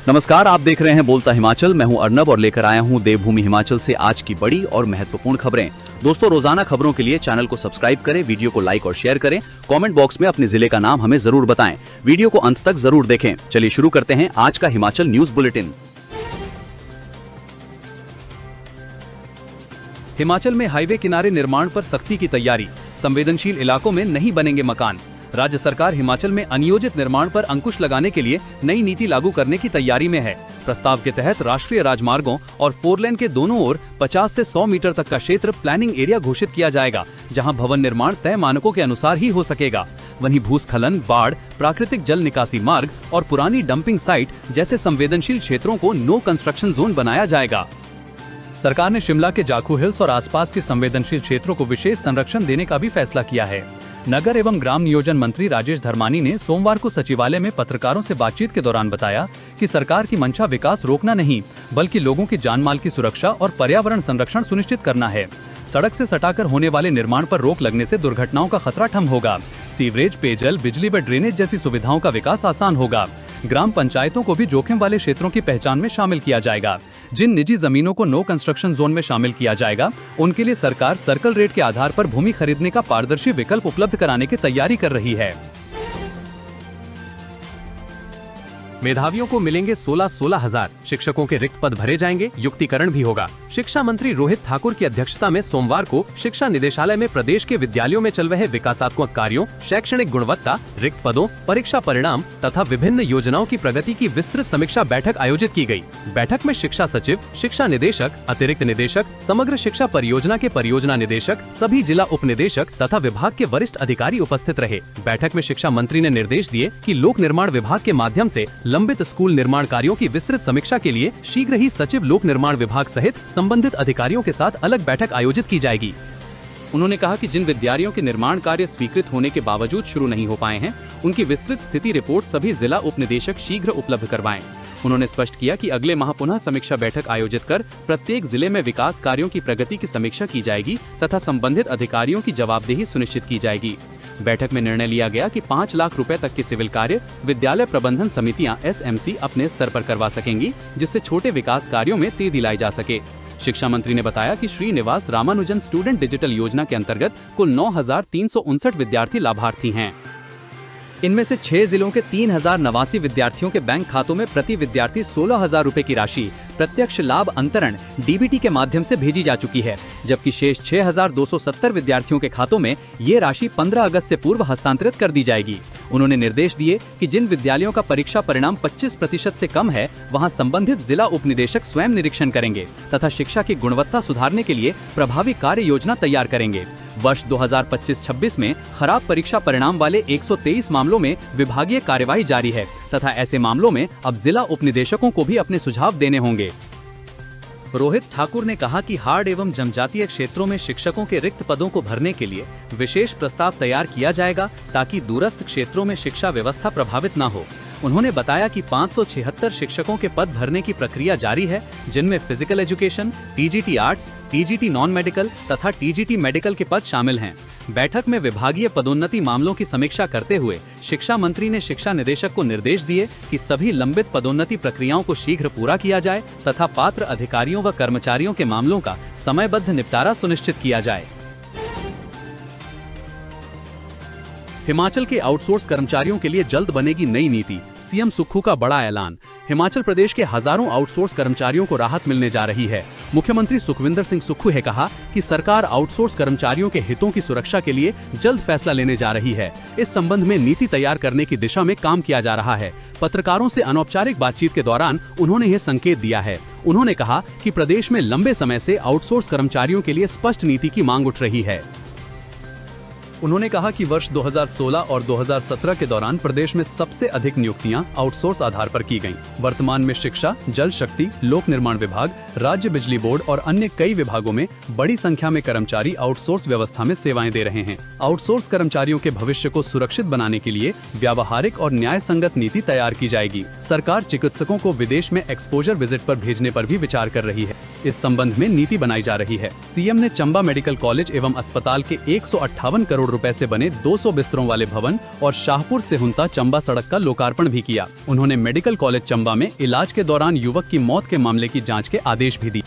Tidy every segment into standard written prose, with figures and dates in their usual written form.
नमस्कार, आप देख रहे हैं बोलता हिमाचल। मैं हूं अर्नब और लेकर आया हूं देवभूमि हिमाचल से आज की बड़ी और महत्वपूर्ण खबरें। दोस्तों, रोजाना खबरों के लिए चैनल को सब्सक्राइब करें, वीडियो को लाइक और शेयर करें। कमेंट बॉक्स में अपने जिले का नाम हमें जरूर बताएं। वीडियो को अंत तक जरूर देखें। चलिए शुरू करते हैं आज का हिमाचल न्यूज बुलेटिन। हिमाचल में हाईवे किनारे निर्माण पर सख्ती की तैयारी। संवेदनशील इलाकों में नहीं बनेंगे मकान। राज्य सरकार हिमाचल में अनियोजित निर्माण पर अंकुश लगाने के लिए नई नीति लागू करने की तैयारी में है। प्रस्ताव के तहत राष्ट्रीय राजमार्गों और 4 लेन के दोनों ओर 50 से 100 मीटर तक का क्षेत्र प्लानिंग एरिया घोषित किया जाएगा, जहां भवन निर्माण तय मानकों के अनुसार ही हो सकेगा। वहीं भूस्खलन, बाढ़, प्राकृतिक जल निकासी मार्ग और पुरानी डंपिंग साइट जैसे संवेदनशील क्षेत्रों को नो कंस्ट्रक्शन जोन बनाया जाएगा। सरकार ने शिमला के जाखू हिल्स और आसपास के संवेदनशील क्षेत्रों को विशेष संरक्षण देने का भी फैसला किया है। नगर एवं ग्राम नियोजन मंत्री राजेश धर्मानी ने सोमवार को सचिवालय में पत्रकारों से बातचीत के दौरान बताया कि सरकार की मंशा विकास रोकना नहीं, बल्कि लोगों की जान माल की सुरक्षा और पर्यावरण संरक्षण सुनिश्चित करना है। सड़क से सटाकर होने वाले निर्माण पर रोक लगने से दुर्घटनाओं का खतरा ठम होगा। सीवरेज, पेयजल, बिजली व ड्रेनेज जैसी सुविधाओं का विकास आसान होगा। ग्राम पंचायतों को भी जोखिम वाले क्षेत्रों की पहचान में शामिल किया जाएगा। जिन निजी जमीनों को नो कंस्ट्रक्शन जोन में शामिल किया जाएगा, उनके लिए सरकार सर्कल रेट के आधार पर भूमि खरीदने का पारदर्शी विकल्प उपलब्ध कराने की तैयारी कर रही है। मेधावियों को मिलेंगे 16 हजार। शिक्षकों के रिक्त पद भरे जाएंगे, युक्तिकरण भी होगा। शिक्षा मंत्री रोहित ठाकुर की अध्यक्षता में सोमवार को शिक्षा निदेशालय में प्रदेश के विद्यालयों में चल रहे विकासात्मक कार्यों, शैक्षणिक गुणवत्ता, रिक्त पदों, परीक्षा परिणाम तथा विभिन्न योजनाओं की प्रगति की विस्तृत समीक्षा बैठक आयोजित की गई। बैठक में शिक्षा सचिव, शिक्षा निदेशक, अतिरिक्त निदेशक, समग्र शिक्षा परियोजना के परियोजना निदेशक, सभी जिला उप निदेशक तथा विभाग के वरिष्ठ अधिकारी उपस्थित रहे। बैठक में शिक्षा मंत्री ने निर्देश दिए कि लोक निर्माण विभाग के माध्यम से लंबित स्कूल निर्माण कार्यों की विस्तृत समीक्षा के लिए शीघ्र ही सचिव लोक निर्माण विभाग सहित संबंधित अधिकारियों के साथ अलग बैठक आयोजित की जाएगी। उन्होंने कहा कि जिन विद्यालयों के निर्माण कार्य स्वीकृत होने के बावजूद शुरू नहीं हो पाए हैं, उनकी विस्तृत स्थिति रिपोर्ट सभी जिला उप निदेशक शीघ्र उपलब्ध करवाएं। उन्होंने स्पष्ट किया कि अगले माह पुनः समीक्षा बैठक आयोजित कर प्रत्येक जिले में विकास कार्यों की प्रगति की समीक्षा की जाएगी तथा संबंधित अधिकारियों की जवाबदेही सुनिश्चित की जाएगी। बैठक में निर्णय लिया गया कि 5 लाख रुपए तक के सिविल कार्य विद्यालय प्रबंधन समितियां SMC अपने स्तर पर करवा सकेंगी, जिससे छोटे विकास कार्यों में तेजी लाई जा सके। शिक्षा मंत्री ने बताया कि श्रीनिवास रामानुजन स्टूडेंट डिजिटल योजना के अंतर्गत कुल 9,359 विद्यार्थी लाभार्थी हैं। इनमें से 6 जिलों के 3,089 विद्यार्थियों के बैंक खातों में प्रति विद्यार्थी 16,000 रुपए की राशि प्रत्यक्ष लाभ अंतरण DBT के माध्यम से भेजी जा चुकी है, जबकि शेष 6,270 विद्यार्थियों के खातों में ये राशि 15 अगस्त से पूर्व हस्तांतरित कर दी जाएगी। उन्होंने निर्देश दिए कि जिन विद्यालयों का परीक्षा परिणाम 25% से कम है, वहां संबंधित जिला उप निदेशक स्वयं निरीक्षण करेंगे तथा शिक्षा की गुणवत्ता सुधारने के लिए प्रभावी कार्य योजना तैयार करेंगे। वर्ष 2025-26 में खराब परीक्षा परिणाम वाले 123 मामलों में विभागीय कार्यवाही जारी है तथा ऐसे मामलों में अब जिला उप निदेशकों को भी अपने सुझाव देने होंगे। रोहित ठाकुर ने कहा कि हार्ड एवं जनजातीय क्षेत्रों में शिक्षकों के रिक्त पदों को भरने के लिए विशेष प्रस्ताव तैयार किया जाएगा ताकि दूरस्थ क्षेत्रों में शिक्षा व्यवस्था प्रभावित न हो। उन्होंने बताया कि 576 शिक्षकों के पद भरने की प्रक्रिया जारी है, जिनमें physical education, TGT arts, TGT non medical तथा TGT मेडिकल के पद शामिल हैं। बैठक में विभागीय पदोन्नति मामलों की समीक्षा करते हुए शिक्षा मंत्री ने शिक्षा निदेशक को निर्देश दिए कि सभी लंबित पदोन्नति प्रक्रियाओं को शीघ्र पूरा किया जाए तथा पात्र अधिकारियों व कर्मचारियों के मामलों का समयबद्ध निपटारा सुनिश्चित किया जाए। हिमाचल के आउटसोर्स कर्मचारियों के लिए जल्द बनेगी नई नीति। CM सुक्खू का बड़ा ऐलान। हिमाचल प्रदेश के हजारों आउटसोर्स कर्मचारियों को राहत मिलने जा रही है। मुख्यमंत्री सुखविंदर सिंह सुक्खू ने कहा कि सरकार आउटसोर्स कर्मचारियों के हितों की सुरक्षा के लिए जल्द फैसला लेने जा रही है। इस संबंध में नीति तैयार करने की दिशा में काम किया जा रहा है। पत्रकारों से अनौपचारिक बातचीत के दौरान उन्होंने यह संकेत दिया है। उन्होंने कहा कि प्रदेश में लंबे समय से आउटसोर्स कर्मचारियों के लिए स्पष्ट नीति की मांग उठ रही है। उन्होंने कहा कि वर्ष 2016 और 2017 के दौरान प्रदेश में सबसे अधिक नियुक्तियां आउटसोर्स आधार पर की गईं। वर्तमान में शिक्षा, जल शक्ति, लोक निर्माण विभाग, राज्य बिजली बोर्ड और अन्य कई विभागों में बड़ी संख्या में कर्मचारी आउटसोर्स व्यवस्था में सेवाएं दे रहे हैं। आउटसोर्स कर्मचारियों के भविष्य को सुरक्षित बनाने के लिए व्यावहारिक और न्याय संगत नीति तैयार की जाएगी। सरकार चिकित्सकों को विदेश में एक्सपोजर विजिट पर भेजने पर भी विचार कर रही है। इस संबंध में नीति बनाई जा रही है। CM ने चंबा मेडिकल कॉलेज एवं अस्पताल के 158 करोड़ करोड़ रुपए से बने 200 बिस्तरों वाले भवन और शाहपुर सिहुंता चंबा सड़क का लोकार्पण भी किया। उन्होंने मेडिकल कॉलेज चंबा में इलाज के दौरान युवक की मौत के मामले की जांच के आदेश भी दिए।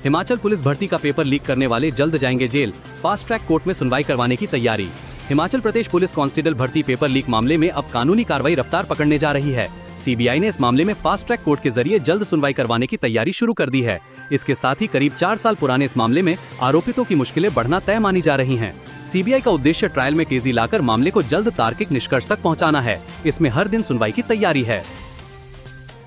हिमाचल पुलिस भर्ती का पेपर लीक करने वाले जल्द जाएंगे जेल, फास्ट ट्रैक कोर्ट में सुनवाई करवाने की तैयारी। हिमाचल प्रदेश पुलिस कांस्टेबल भर्ती पेपर लीक मामले में अब कानूनी कार्रवाई रफ्तार पकड़ने जा रही है। सीबीआई ने इस मामले में फास्ट ट्रैक कोर्ट के जरिए जल्द सुनवाई करवाने की तैयारी शुरू कर दी है। इसके साथ ही करीब 4 साल पुराने इस मामले में आरोपितों की मुश्किलें बढ़ना तय मानी जा रही हैं। सीबीआई का उद्देश्य ट्रायल में तेजी लाकर मामले को जल्द तार्किक निष्कर्ष तक पहुंचाना है। इसमें हर दिन सुनवाई की तैयारी है।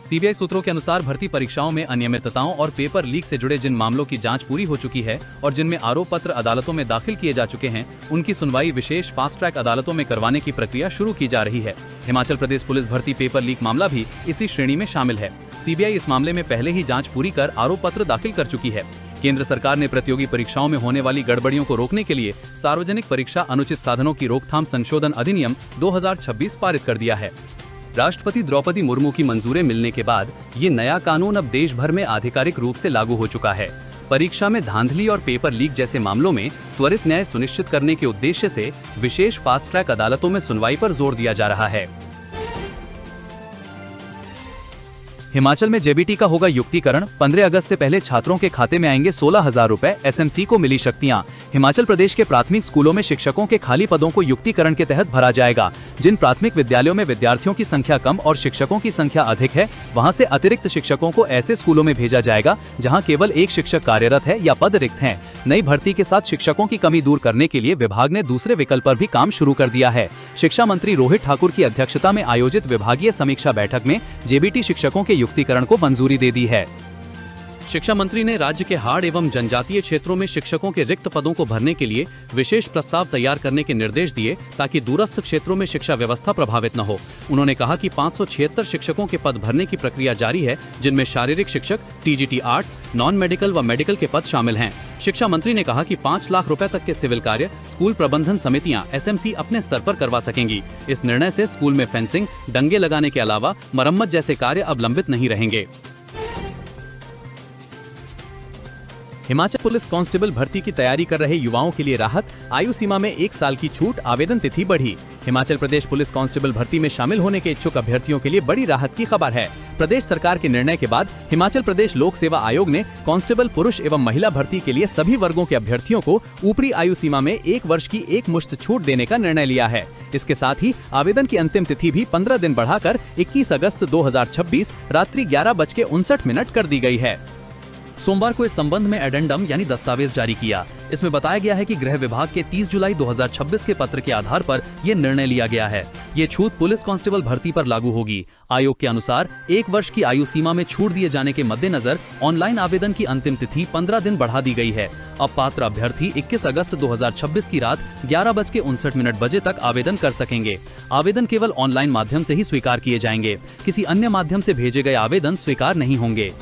सीबीआई सूत्रों के अनुसार भर्ती परीक्षाओं में अनियमितताओं और पेपर लीक से जुड़े जिन मामलों की जांच पूरी हो चुकी है और जिनमें आरोप पत्र अदालतों में दाखिल किए जा चुके हैं, उनकी सुनवाई विशेष फास्ट ट्रैक अदालतों में करवाने की प्रक्रिया शुरू की जा रही है। हिमाचल प्रदेश पुलिस भर्ती पेपर लीक मामला भी इसी श्रेणी में शामिल है। सीबीआई इस मामले में पहले ही जाँच पूरी कर आरोप पत्र दाखिल कर चुकी है। केंद्र सरकार ने प्रतियोगी परीक्षाओं में होने वाली गड़बड़ियों को रोकने के लिए सार्वजनिक परीक्षा अनुचित साधनों की रोकथाम संशोधन अधिनियम 2026 पारित कर दिया है। राष्ट्रपति द्रौपदी मुर्मू की मंजूरी मिलने के बाद ये नया कानून अब देश भर में आधिकारिक रूप से लागू हो चुका है। परीक्षा में धांधली और पेपर लीक जैसे मामलों में त्वरित न्याय सुनिश्चित करने के उद्देश्य से विशेष फास्ट ट्रैक अदालतों में सुनवाई पर जोर दिया जा रहा है। हिमाचल में जेबीटी का होगा युक्तिकरण, 15 अगस्त से पहले छात्रों के खाते में आएंगे 16,000 रुपए, एसएमसी को मिली शक्तियां। हिमाचल प्रदेश के प्राथमिक स्कूलों में शिक्षकों के खाली पदों को युक्तिकरण के तहत भरा जाएगा। जिन प्राथमिक विद्यालयों में विद्यार्थियों की संख्या कम और शिक्षकों की संख्या अधिक है, वहां से अतिरिक्त शिक्षकों को ऐसे स्कूलों में भेजा जाएगा जहाँ केवल एक शिक्षक कार्यरत है या पद रिक्त है। नई भर्ती के साथ शिक्षकों की कमी दूर करने के लिए विभाग ने दूसरे विकल्प पर भी काम शुरू कर दिया है। शिक्षा मंत्री रोहित ठाकुर की अध्यक्षता में आयोजित विभागीय समीक्षा बैठक में जेबीटी शिक्षकों के युक्तिकरण को मंजूरी दे दी है। शिक्षा मंत्री ने राज्य के हाड़ एवं जनजातीय क्षेत्रों में शिक्षकों के रिक्त पदों को भरने के लिए विशेष प्रस्ताव तैयार करने के निर्देश दिए ताकि दूरस्थ क्षेत्रों में शिक्षा व्यवस्था प्रभावित न हो। उन्होंने कहा कि 576 शिक्षकों के पद भरने की प्रक्रिया जारी है, जिनमें शारीरिक शिक्षक, टीजीटी आर्ट्स, नॉन मेडिकल व मेडिकल के पद शामिल हैं। शिक्षा मंत्री ने कहा कि 5 लाख रुपए तक के सिविल कार्य स्कूल प्रबंधन समितियां एसएमसी अपने स्तर पर करवा सकेंगी। इस निर्णय से स्कूल में फेंसिंग, डंगे लगाने के अलावा मरम्मत जैसे कार्य अब लंबित नहीं रहेंगे। हिमाचल पुलिस कांस्टेबल भर्ती की तैयारी कर रहे युवाओं के लिए राहत, आयु सीमा में 1 साल की छूट, आवेदन तिथि बढ़ी। हिमाचल प्रदेश पुलिस कांस्टेबल भर्ती में शामिल होने के इच्छुक अभ्यर्थियों के लिए बड़ी राहत की खबर है। प्रदेश सरकार के निर्णय के बाद हिमाचल प्रदेश लोक सेवा आयोग ने कांस्टेबल पुरुष एवं महिला भर्ती के लिए सभी वर्गों के अभ्यर्थियों को ऊपरी आयु सीमा में 1 वर्ष की एकमुश्त छूट देने का निर्णय लिया है। इसके साथ ही आवेदन की अंतिम तिथि भी 15 दिन बढ़ाकर 21 अगस्त 2026 रात्रि 11:59 कर दी गई है। सोमवार को इस संबंध में एडेंडम यानी दस्तावेज जारी किया। इसमें बताया गया है कि गृह विभाग के 30 जुलाई 2026 के पत्र के आधार पर यह निर्णय लिया गया है। ये छूट पुलिस कांस्टेबल भर्ती पर लागू होगी। आयोग के अनुसार 1 वर्ष की आयु सीमा में छूट दिए जाने के मद्देनजर ऑनलाइन आवेदन की अंतिम तिथि 15 दिन बढ़ा दी गई है। अब पात्र अभ्यर्थी 21 अगस्त 2026 की रात 11:59 बजे तक आवेदन कर सकेंगे। आवेदन केवल ऑनलाइन माध्यम से ही स्वीकार किए जाएंगे। किसी अन्य माध्यम से भेजे गए आवेदन स्वीकार नहीं होंगे।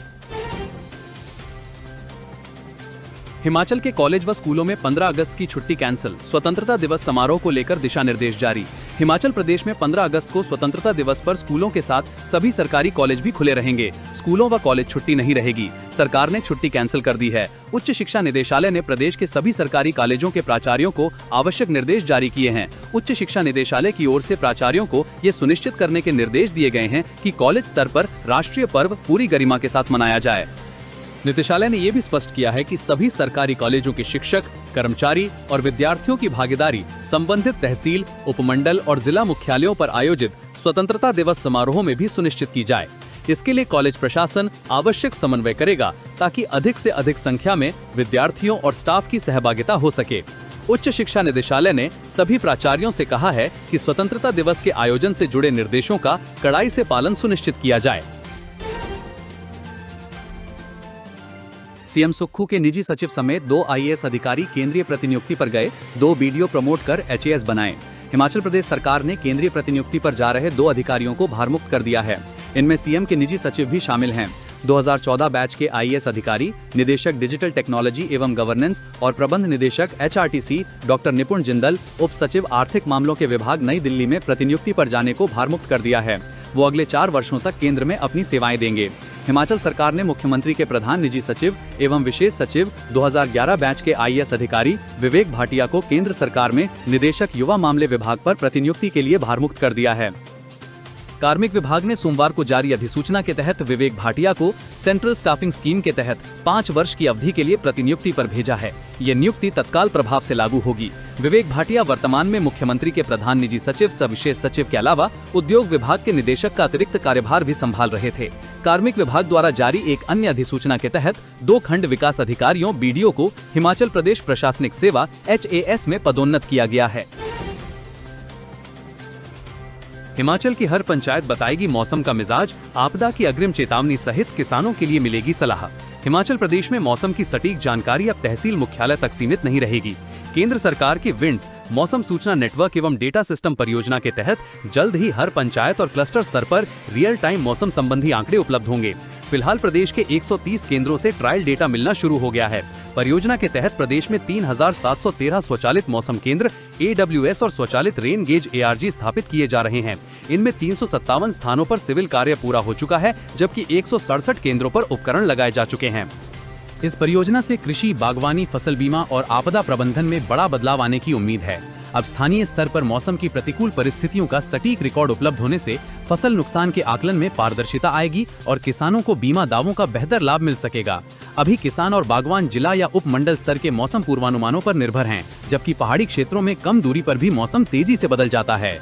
हिमाचल के कॉलेज व स्कूलों में 15 अगस्त की छुट्टी कैंसिल, स्वतंत्रता दिवस समारोह को लेकर दिशा निर्देश जारी। हिमाचल प्रदेश में 15 अगस्त को स्वतंत्रता दिवस पर स्कूलों के साथ सभी सरकारी कॉलेज भी खुले रहेंगे। स्कूलों व कॉलेज छुट्टी नहीं रहेगी। सरकार ने छुट्टी कैंसिल कर दी है। उच्च शिक्षा निदेशालय ने प्रदेश के सभी सरकारी कॉलेजों के प्राचार्यों को आवश्यक निर्देश जारी किए हैं। उच्च शिक्षा निदेशालय की ओर से प्राचार्यों को ये सुनिश्चित करने के निर्देश दिए गए हैं कि कॉलेज स्तर पर राष्ट्रीय पर्व पूरी गरिमा के साथ मनाया जाए। निदेशालय ने यह भी स्पष्ट किया है कि सभी सरकारी कॉलेजों के शिक्षक, कर्मचारी और विद्यार्थियों की भागीदारी संबंधित तहसील, उपमंडल और जिला मुख्यालयों पर आयोजित स्वतंत्रता दिवस समारोह में भी सुनिश्चित की जाए। इसके लिए कॉलेज प्रशासन आवश्यक समन्वय करेगा ताकि अधिक से अधिक संख्या में विद्यार्थियों और स्टाफ की सहभागिता हो सके। उच्च शिक्षा निदेशालय ने सभी प्राचार्यों से कहा है कि स्वतंत्रता दिवस के आयोजन से जुड़े निर्देशों का कड़ाई से पालन सुनिश्चित किया जाए। सीएम सुक्खू के निजी सचिव समेत 2 आईएएस अधिकारी केंद्रीय प्रतिनियुक्ति पर गए, 2 बीडीओ प्रमोट कर एचएएस बनाए। हिमाचल प्रदेश सरकार ने केंद्रीय प्रतिनियुक्ति पर जा रहे 2 अधिकारियों को भारमुक्त कर दिया है। इनमें सीएम के निजी सचिव भी शामिल हैं। 2014 बैच के आईएएस अधिकारी, निदेशक डिजिटल टेक्नोलॉजी एवं गवर्नेंस और प्रबंध निदेशक एचआरटीसी डॉक्टर निपुण जिंदल, उप सचिव आर्थिक मामलों के विभाग नई दिल्ली में प्रतिनियुक्ति पर जाने को भारमुक्त कर दिया है। वो अगले 4 वर्षों तक केंद्र में अपनी सेवाएं देंगे। हिमाचल सरकार ने मुख्यमंत्री के प्रधान निजी सचिव एवं विशेष सचिव 2011 बैच के IAS अधिकारी विवेक भाटिया को केंद्र सरकार में निदेशक युवा मामले विभाग पर प्रतिनियुक्ति के लिए भारमुक्त कर दिया है। कार्मिक विभाग ने सोमवार को जारी अधिसूचना के तहत विवेक भाटिया को सेंट्रल स्टाफिंग स्कीम के तहत 5 वर्ष की अवधि के लिए प्रतिनियुक्ति पर भेजा है। ये नियुक्ति तत्काल प्रभाव से लागू होगी। विवेक भाटिया वर्तमान में मुख्यमंत्री के प्रधान निजी सचिव सह विशेष सचिव के अलावा उद्योग विभाग के निदेशक का अतिरिक्त कार्यभार भी संभाल रहे थे। कार्मिक विभाग द्वारा जारी एक अन्य अधिसूचना के तहत 2 खंड विकास अधिकारियों BDO को हिमाचल प्रदेश प्रशासनिक सेवा HAS में पदोन्नत किया गया है। हिमाचल की हर पंचायत बताएगी मौसम का मिजाज, आपदा की अग्रिम चेतावनी सहित किसानों के लिए मिलेगी सलाह। हिमाचल प्रदेश में मौसम की सटीक जानकारी अब तहसील मुख्यालय तक सीमित नहीं रहेगी। केंद्र सरकार के विंड्स मौसम सूचना नेटवर्क एवं डेटा सिस्टम परियोजना के तहत जल्द ही हर पंचायत और क्लस्टर स्तर पर रियल टाइम मौसम संबंधी आंकड़े उपलब्ध होंगे। फिलहाल प्रदेश के 130 केंद्रों से ट्रायल डेटा मिलना शुरू हो गया है। परियोजना के तहत प्रदेश में 3713 स्वचालित मौसम केंद्र AWS और स्वचालित रेन गेज ARG स्थापित किए जा रहे हैं। इनमें 357 स्थानों पर सिविल कार्य पूरा हो चुका है, जबकि 167 केंद्रों पर उपकरण लगाए जा चुके हैं। इस परियोजना से कृषि, बागवानी, फसल बीमा और आपदा प्रबंधन में बड़ा बदलाव आने की उम्मीद है। अब स्थानीय स्तर पर मौसम की प्रतिकूल परिस्थितियों का सटीक रिकॉर्ड उपलब्ध होने से फसल नुकसान के आकलन में पारदर्शिता आएगी और किसानों को बीमा दावों का बेहतर लाभ मिल सकेगा। अभी किसान और बागवान जिला या उपमंडल स्तर के मौसम पूर्वानुमानों पर निर्भर हैं, जबकि पहाड़ी क्षेत्रों में कम दूरी पर भी मौसम तेजी से बदल जाता है।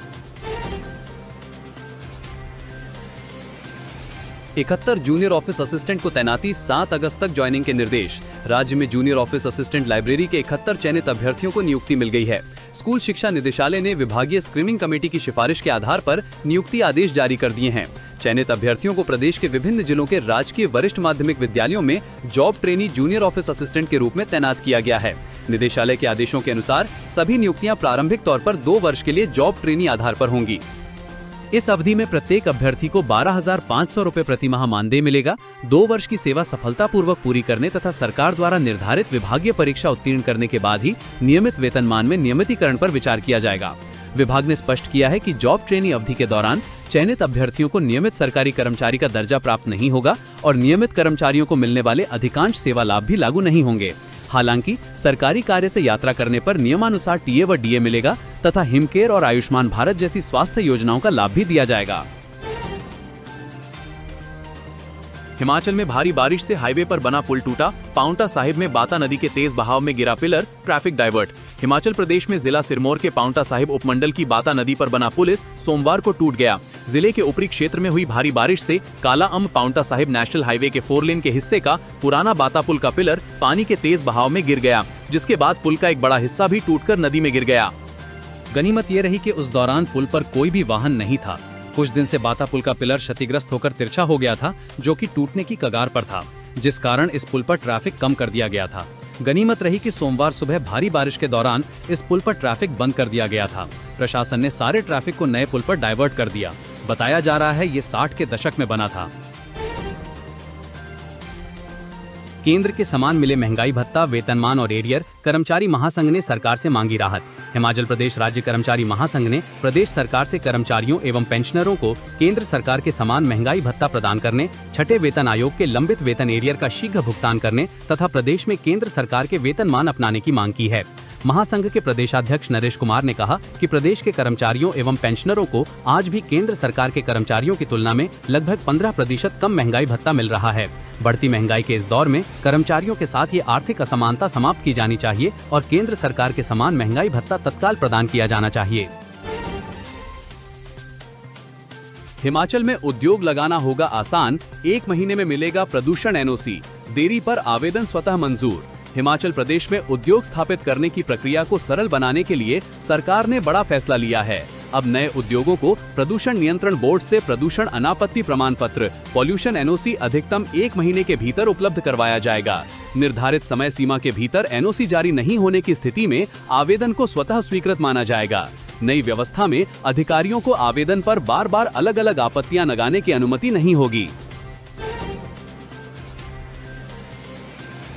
71 जूनियर ऑफिस असिस्टेंट को तैनाती, 7 अगस्त तक ज्वाइनिंग के निर्देश। राज्य में जूनियर ऑफिस असिस्टेंट लाइब्रेरी के 71 चयनित अभ्यर्थियों को नियुक्ति मिल गई है। स्कूल शिक्षा निदेशालय ने विभागीय स्क्रीनिंग कमेटी की सिफारिश के आधार पर नियुक्ति आदेश जारी कर दिए हैं। चयनित अभ्यर्थियों को प्रदेश के विभिन्न जिलों के राजकीय वरिष्ठ माध्यमिक विद्यालयों में job trainee junior office assistant के रूप में तैनात किया गया है। निदेशालय के आदेशों के अनुसार सभी नियुक्तियां प्रारंभिक तौर पर 2 वर्ष के लिए जॉब ट्रेनी आधार पर होंगी। इस अवधि में प्रत्येक अभ्यर्थी को 12,500 रुपए प्रति माह मानदेय मिलेगा। 2 वर्ष की सेवा सफलतापूर्वक पूरी करने तथा सरकार द्वारा निर्धारित विभागीय परीक्षा उत्तीर्ण करने के बाद ही नियमित वेतनमान में नियमितीकरण पर विचार किया जाएगा। विभाग ने स्पष्ट किया है कि जॉब ट्रेनी अवधि के दौरान चयनित अभ्यर्थियों को नियमित सरकारी कर्मचारी का दर्जा प्राप्त नहीं होगा और नियमित कर्मचारियों को मिलने वाले अधिकांश सेवा लाभ भी लागू नहीं होंगे। हालांकि सरकारी कार्य से यात्रा करने पर नियमानुसार TA व DA मिलेगा तथा हिमकेयर और आयुष्मान भारत जैसी स्वास्थ्य योजनाओं का लाभ भी दिया जाएगा। हिमाचल में भारी बारिश से हाईवे पर बना पुल टूटा, पांवटा साहिब में बाता नदी के तेज बहाव में गिरा pillar, traffic divert. Himachal Pradesh में जिला सिरमौर के पांवटा साहिब उपमंडल की बाता नदी पर बना पुल सोमवार को टूट गया। जिले के ऊपरी क्षेत्र में हुई भारी बारिश से काला अम्ब पांवटा साहिब नेशनल हाईवे के 4 लेन के हिस्से का पुराना बाता पुल का पिलर पानी के तेज बहाव में गिर गया, जिसके बाद पुल का एक बड़ा हिस्सा भी टूटकर नदी में गिर गया। गनीमत ये रही कि उस दौरान पुल पर कोई भी वाहन नहीं था। कुछ दिन से बाता पुल का पिलर क्षतिग्रस्त होकर तिरछा हो गया था, जो कि टूटने की कगार पर था, जिस कारण इस पुल पर ट्रैफिक कम कर दिया गया था। गनीमत रही कि सोमवार सुबह भारी बारिश के दौरान इस पुल पर ट्रैफिक बंद कर दिया गया था। प्रशासन ने सारे ट्रैफिक को नए पुल पर डाइवर्ट कर दिया। बताया जा रहा है ये 60 के दशक में बना था। केंद्र के समान मिले महंगाई भत्ता, वेतनमान और एरियर, कर्मचारी महासंघ ने सरकार से मांगी राहत। हिमाचल प्रदेश राज्य कर्मचारी महासंघ ने प्रदेश सरकार से कर्मचारियों एवं पेंशनरों को केंद्र सरकार के समान महंगाई भत्ता प्रदान करने, छठे वेतन आयोग के लंबित वेतन एरियर का शीघ्र भुगतान करने तथा प्रदेश में केंद्र सरकार के वेतनमान अपनाने की मांग की है। महासंघ के प्रदेशाध्यक्ष नरेश कुमार ने कहा कि प्रदेश के कर्मचारियों एवं पेंशनरों को आज भी केंद्र सरकार के कर्मचारियों की तुलना में लगभग 15% कम महंगाई भत्ता मिल रहा है। बढ़ती महंगाई के इस दौर में कर्मचारियों के साथ ये आर्थिक असमानता समाप्त की जानी चाहिए और केंद्र सरकार के समान महंगाई भत्ता तत्काल प्रदान किया जाना चाहिए। हिमाचल में उद्योग लगाना होगा आसान, 1 महीने में मिलेगा प्रदूषण NOC, देरी पर आवेदन स्वतः मंजूर। हिमाचल प्रदेश में उद्योग स्थापित करने की प्रक्रिया को सरल बनाने के लिए सरकार ने बड़ा फैसला लिया है। अब नए उद्योगों को प्रदूषण नियंत्रण बोर्ड से प्रदूषण अनापत्ति प्रमाण पत्र पॉल्यूशन NOC अधिकतम 1 महीने के भीतर उपलब्ध करवाया जाएगा। निर्धारित समय सीमा के भीतर NOC जारी नहीं होने की स्थिति में आवेदन को स्वतः स्वीकृत माना जाएगा। नई व्यवस्था में अधिकारियों को आवेदन पर बार-बार अलग-अलग आपत्तियां लगाने की अनुमति नहीं होगी।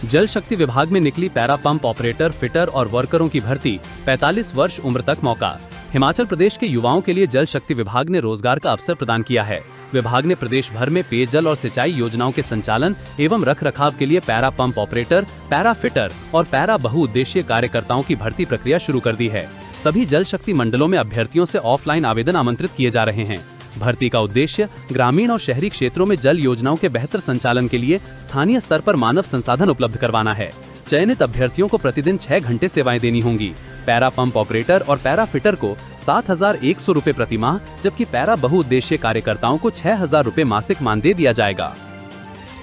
जल शक्ति विभाग में निकली पैरा पंप ऑपरेटर, फिटर और वर्करों की भर्ती, 45 वर्ष उम्र तक मौका। हिमाचल प्रदेश के युवाओं के लिए जल शक्ति विभाग ने रोजगार का अवसर प्रदान किया है। विभाग ने प्रदेश भर में पेयजल और सिंचाई योजनाओं के संचालन एवं रखरखाव के लिए para pump operator, para fitter और पैरा बहुउद्देशीय कार्यकर्ताओं की भर्ती प्रक्रिया शुरू कर दी है। सभी जल शक्ति मंडलों में अभ्यर्थियों से ऑफलाइन आवेदन आमंत्रित किए जा रहे हैं। भर्ती का उद्देश्य ग्रामीण और शहरी क्षेत्रों में जल योजनाओं के बेहतर संचालन के लिए स्थानीय स्तर पर मानव संसाधन उपलब्ध करवाना है। चयनित अभ्यर्थियों को प्रतिदिन 6 घंटे सेवाएं देनी होंगी। पैरा पंप ऑपरेटर और पैरा फिटर को 7,100 रुपए प्रति माह, जबकि पैरा बहुउद्देशीय कार्यकर्ताओं को 6,000 रुपए मासिक मानदेय दिया जाएगा।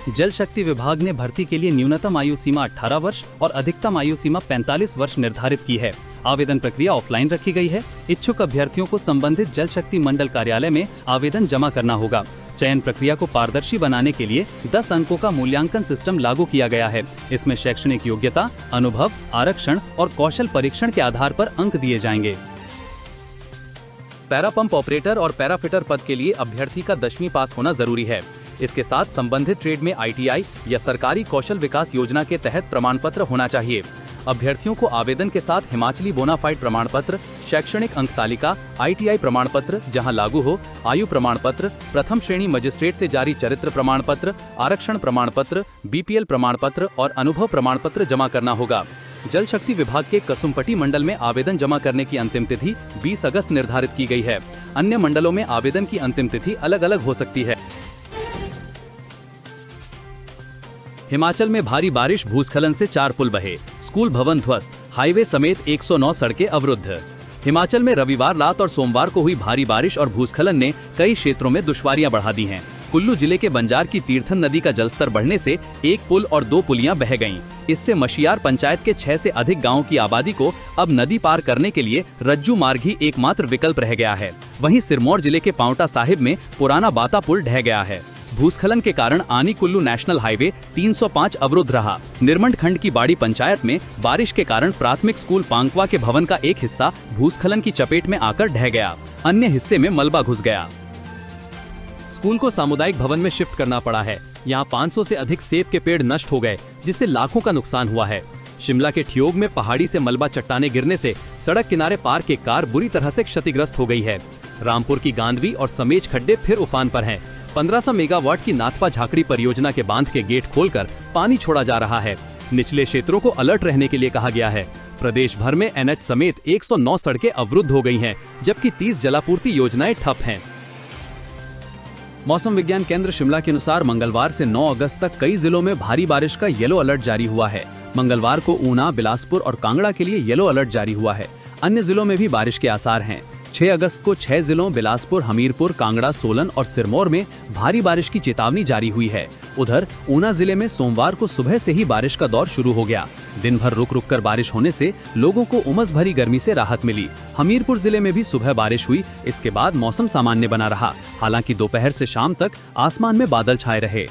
जल शक्ति विभाग ने भर्ती के लिए न्यूनतम आयु सीमा 18 वर्ष और अधिकतम आयु सीमा 45 वर्ष निर्धारित की है। आवेदन प्रक्रिया ऑफलाइन रखी गई है। इच्छुक अभ्यर्थियों को संबंधित जल शक्ति मंडल कार्यालय में आवेदन जमा करना होगा। चयन प्रक्रिया को पारदर्शी बनाने के लिए 10 अंकों का मूल्यांकन सिस्टम लागू किया गया है। इसमें शैक्षणिक योग्यता, अनुभव, आरक्षण और कौशल परीक्षण के आधार पर अंक दिए जाएंगे। पैरा पंप ऑपरेटर और पैरा फिटर पद के लिए अभ्यर्थी का 10वीं पास होना जरूरी है। इसके साथ संबंधित ट्रेड में ITI या सरकारी कौशल विकास योजना के तहत प्रमाण पत्र होना चाहिए। अभ्यर्थियों को आवेदन के साथ हिमाचली बोनाफाइड प्रमाण पत्र, शैक्षणिक अंक तालिका, ITI प्रमाण पत्र जहां लागू हो, आयु प्रमाण पत्र, प्रथम श्रेणी मजिस्ट्रेट से जारी चरित्र प्रमाण पत्र, आरक्षण प्रमाण पत्र, BPL प्रमाण पत्र और अनुभव प्रमाण पत्र जमा करना होगा। जल शक्ति विभाग के कसुम्पटी मंडल में आवेदन जमा करने की अंतिम तिथि 20 अगस्त निर्धारित की गई है। अन्य मंडलों में आवेदन की अंतिम तिथि अलग अलग हो सकती है। हिमाचल में भारी बारिश, भूस्खलन से 4 पुल बहे, स्कूल भवन ध्वस्त, हाईवे समेत 109 सड़कें अवरुद्ध। हिमाचल में रविवार रात और सोमवार को हुई भारी बारिश और भूस्खलन ने कई क्षेत्रों में दुश्वारियां बढ़ा दी हैं। कुल्लू जिले के बंजार की तीर्थन नदी का जलस्तर बढ़ने से 1 पुल और 2 पुलियां बह गईं। इससे मशियार पंचायत के 6 से अधिक गांवों की आबादी को अब नदी पार करने के लिए रज्जू मार्ग ही एकमात्र विकल्प रह गया है। वहीं सिरमौर जिले के पांवटा साहिब में पुराना बाता पुल ढह गया है। भूस्खलन के कारण आनी कुल्लू नेशनल हाईवे 305 अवरुद्ध रहा। निर्मंड खंड की बाड़ी पंचायत में बारिश के कारण प्राथमिक स्कूल पांकवा के भवन का एक हिस्सा भूस्खलन की चपेट में आकर ढह गया, अन्य हिस्से में मलबा घुस गया। स्कूल को सामुदायिक भवन में शिफ्ट करना पड़ा है। यहाँ 500 से अधिक सेब के पेड़ नष्ट हो गए, जिससे लाखों का नुकसान हुआ है। शिमला के ठियोग में पहाड़ी से मलबा चट्टाने गिरने से सड़क किनारे पार्क एक कार बुरी तरह से क्षतिग्रस्त हो गई है। रामपुर की गांधवी और समेज खड्डे फिर उफान पर हैं। 1500 मेगावाट की नाथपा झाकड़ी परियोजना के बांध के गेट खोलकर पानी छोड़ा जा रहा है। निचले क्षेत्रों को अलर्ट रहने के लिए कहा गया है। प्रदेश भर में NH समेत 109 सड़कें अवरुद्ध हो गई हैं, जबकि 30 जलापूर्ति योजनाएं ठप हैं। मौसम विज्ञान केंद्र शिमला के अनुसार मंगलवार से 9 अगस्त तक कई जिलों में भारी बारिश का येलो अलर्ट जारी हुआ है। मंगलवार को ऊना, बिलासपुर और कांगड़ा के लिए येलो अलर्ट जारी हुआ है। अन्य जिलों में भी बारिश के आसार हैं। 6 अगस्त को 6 जिलों बिलासपुर, हमीरपुर, कांगड़ा, सोलन और सिरमौर में भारी बारिश की चेतावनी जारी हुई है। उधर ऊना जिले में सोमवार को सुबह से ही बारिश का दौर शुरू हो गया। दिन भर रुक रुक कर बारिश होने से लोगों को उमस भरी गर्मी से राहत मिली। हमीरपुर जिले में भी सुबह बारिश हुई। इसके बाद मौसम सामान्य बना रहा। हालांकि दोपहर से शाम तक आसमान में बादल छाए रहे।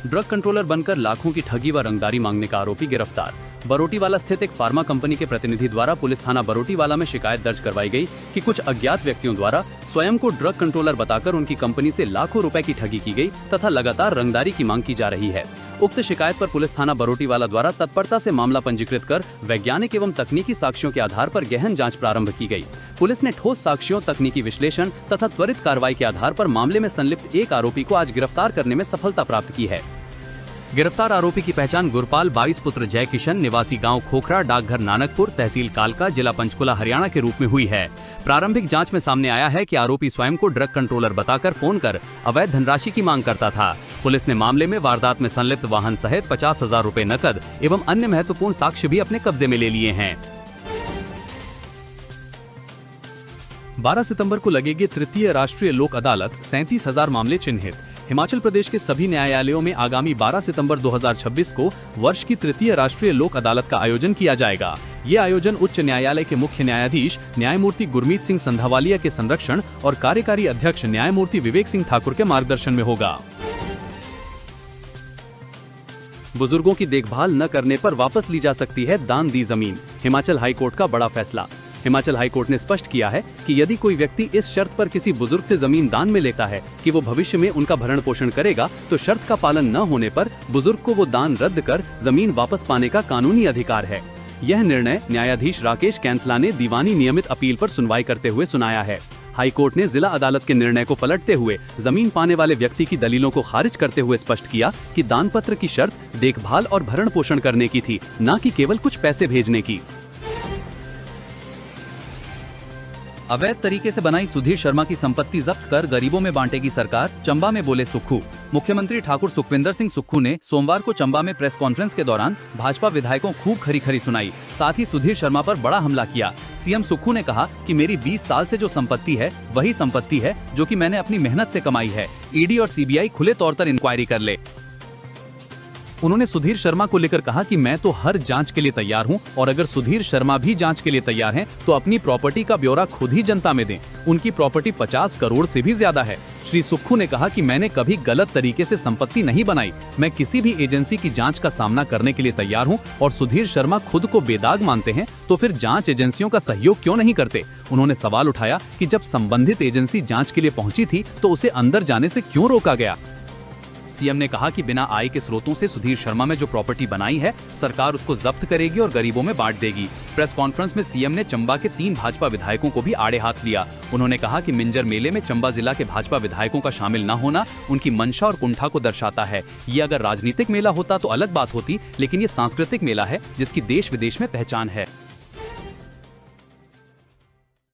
ड्रग कंट्रोलर बनकर लाखों की ठगी व रंगदारी मांगने का आरोपी गिरफ्तार। बरोटीवाला स्थित एक फार्मा कंपनी के प्रतिनिधि द्वारा पुलिस थाना बरोटीवाला में शिकायत दर्ज करवाई गई कि कुछ अज्ञात व्यक्तियों द्वारा स्वयं को ड्रग कंट्रोलर बताकर उनकी कंपनी से लाखों रुपए की ठगी की गई तथा लगातार रंगदारी की मांग की जा रही है। उक्त शिकायत पर पुलिस थाना बरोटीवाला द्वारा तत्परता से मामला पंजीकृत कर वैज्ञानिक एवं तकनीकी साक्ष्यों के आधार पर गहन जांच प्रारंभ की गई। पुलिस ने ठोस साक्ष्यों, तकनीकी विश्लेषण तथा त्वरित कार्रवाई के आधार पर मामले में संलिप्त एक आरोपी को आज गिरफ्तार करने में सफलता प्राप्त की है। गिरफ्तार आरोपी की पहचान गुरपाल 22 पुत्र जय किशन निवासी गांव खोखरा, डाकघर नानकपुर, तहसील कालका, जिला पंचकुला, हरियाणा के रूप में हुई है। प्रारंभिक जांच में सामने आया है कि आरोपी स्वयं को ड्रग कंट्रोलर बताकर फोन कर अवैध धनराशि की मांग करता था। पुलिस ने मामले में वारदात में संलिप्त वाहन सहित 50,000 रुपए नकद एवं अन्य महत्वपूर्ण साक्ष्य भी अपने कब्जे में ले लिए हैं। 12 सितंबर को लगेगी तृतीय राष्ट्रीय लोक अदालत, 37,000 मामले चिन्हित। हिमाचल प्रदेश के सभी न्यायालयों में आगामी 12 सितंबर 2026 को वर्ष की तृतीय राष्ट्रीय लोक अदालत का आयोजन किया जाएगा। ये आयोजन उच्च न्यायालय के मुख्य न्यायाधीश न्यायमूर्ति गुरमीत सिंह संधावालिया के संरक्षण और कार्यकारी अध्यक्ष न्यायमूर्ति विवेक सिंह ठाकुर के मार्गदर्शन में होगा। बुजुर्गों की देखभाल न करने पर वापस ली जा सकती है दान दी जमीन। हिमाचल हाईकोर्ट का बड़ा फैसला। हिमाचल हाईकोर्ट ने स्पष्ट किया है कि यदि कोई व्यक्ति इस शर्त पर किसी बुजुर्ग से जमीन दान में लेता है कि वो भविष्य में उनका भरण पोषण करेगा, तो शर्त का पालन न होने पर बुजुर्ग को वो दान रद्द कर जमीन वापस पाने का कानूनी अधिकार है। यह निर्णय न्यायाधीश राकेश कैंथला ने दीवानी नियमित अपील पर सुनवाई करते हुए सुनाया है। हाईकोर्ट ने जिला अदालत के निर्णय को पलटते हुए जमीन पाने वाले व्यक्ति की दलीलों को खारिज करते हुए स्पष्ट किया कि दान पत्र की शर्त देखभाल और भरण पोषण करने की थी, न कि केवल कुछ पैसे भेजने की। अवैध तरीके से बनाई सुधीर शर्मा की संपत्ति जब्त कर गरीबों में बांटेगी सरकार, चंबा में बोले सुक्खू। मुख्यमंत्री ठाकुर सुखविंदर सिंह सुक्खू ने सोमवार को चंबा में प्रेस कॉन्फ्रेंस के दौरान भाजपा विधायकों खूब खरी सुनाई, साथ ही सुधीर शर्मा पर बड़ा हमला किया। सीएम सुक्खू ने कहा कि मेरी 20 साल से जो संपत्ति है वही संपत्ति है जो कि मैंने अपनी मेहनत से कमाई है। ईडी और सीबीआई खुले तौर पर इंक्वायरी कर ले। उन्होंने सुधीर शर्मा को लेकर कहा कि मैं तो हर जांच के लिए तैयार हूं और अगर सुधीर शर्मा भी जांच के लिए तैयार हैं तो अपनी प्रॉपर्टी का ब्यौरा खुद ही जनता में दें। उनकी प्रॉपर्टी 50 करोड़ से भी ज्यादा है। श्री सुक्खू ने कहा कि मैंने कभी गलत तरीके से संपत्ति नहीं बनाई। मैं किसी भी एजेंसी की जांच का सामना करने के लिए तैयार हूं और सुधीर शर्मा खुद को बेदाग मानते हैं तो फिर जांच एजेंसियों का सहयोग क्यों नहीं करते। उन्होंने सवाल उठाया कि जब संबंधित एजेंसी जांच के लिए पहुंची थी तो उसे अंदर जाने से क्यों रोका गया। सीएम ने कहा कि बिना आय के स्रोतों से सुधीर शर्मा में जो प्रॉपर्टी बनाई है सरकार उसको जब्त करेगी और गरीबों में बांट देगी। प्रेस कॉन्फ्रेंस में सीएम ने चंबा के 3 भाजपा विधायकों को भी आड़े हाथ लिया। उन्होंने कहा कि मिंजर मेले में चंबा जिला के भाजपा विधायकों का शामिल न होना उनकी मंशा और कुंठा को दर्शाता है। ये अगर राजनीतिक मेला होता तो अलग बात होती, लेकिन ये सांस्कृतिक मेला है जिसकी देश विदेश में पहचान है।